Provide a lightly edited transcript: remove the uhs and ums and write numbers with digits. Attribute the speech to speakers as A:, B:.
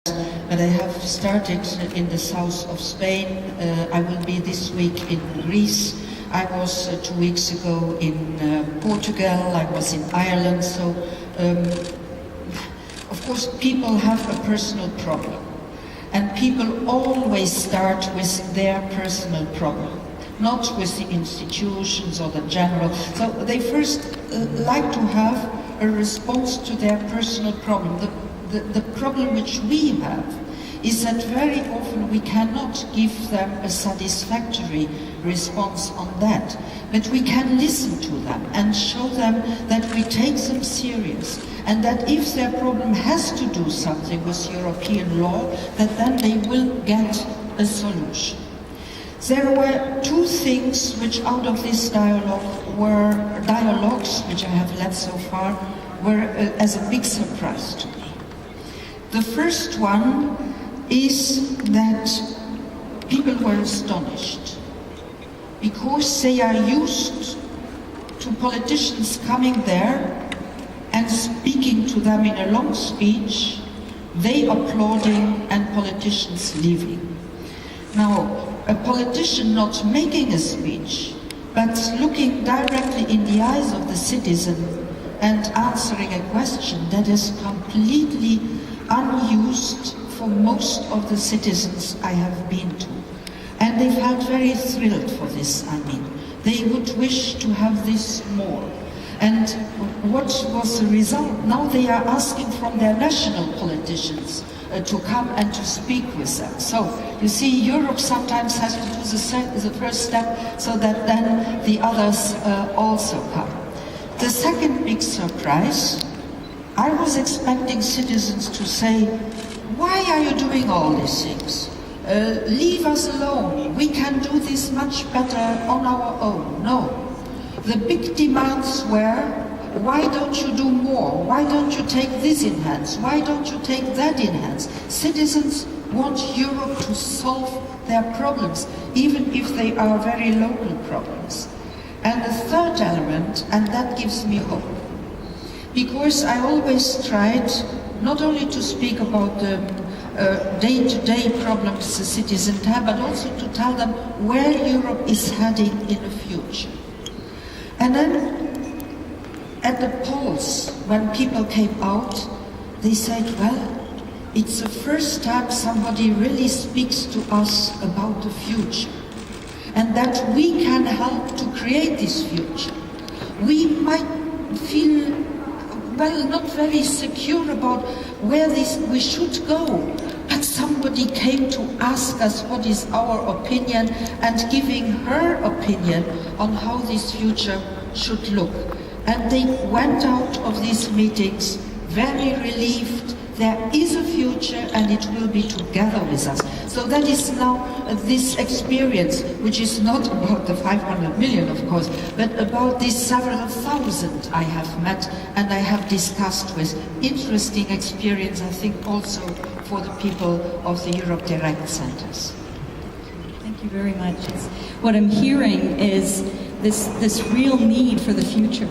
A: But I have started in the south of Spain. I will be this week in Greece. I was 2 weeks ago in Portugal. I was in Ireland. So, of course, people have a personal problem. And people always start with their personal problem, not with the institutions or the general. So they first like to have a response to their personal problem. The problem which we have is that very often we cannot give them a satisfactory response on that. But we can listen to them and show them that we take them serious, and that if their problem has to do something with European law, that then they will get a solution. There were two things which out of this dialogues which I have led so far, were as a big surprise to me. The first one is that people were astonished because they are used to politicians coming there and speaking to them in a long speech, they applauding and politicians leaving. Now, a politician not making a speech, but looking directly in the eyes of the citizen and answering a question, that is completely unused for most of the citizens I have been to. And they felt very thrilled for this, They would wish to have this more. And what was the result? Now they are asking from their national politicians to come and to speak with them. So, you see, Europe sometimes has to do the first step so that then the others also come. The second big surprise, I was expecting citizens to say, why are you doing all these things? Leave us alone. We can do this much better on our own. No. The big demands were, why don't you do more? Why don't you take this in hands? Why don't you take that in hands? Citizens want Europe to solve their problems, even if they are very local problems. And the third element, and that gives me hope, because I always tried not only to speak about the day-to-day problems the citizens have, but also to tell them where Europe is heading in the future. And then at the polls, when people came out, they said, well, it's the first time somebody really speaks to us about the future, and that we can help to create this future. We might feel, well, not very secure about where we should go, but somebody came to ask us what is our opinion and giving her opinion on how this future should look. And they went out of these meetings very relieved. There is a future and it will be together with us. So that is now this experience, which is not about the 500 million, of course, but about these several thousand I have met and I have discussed with. Interesting experience, I think, also for the people of the Europe Direct centers.
B: Thank you very much. What I'm hearing is this real need for the future.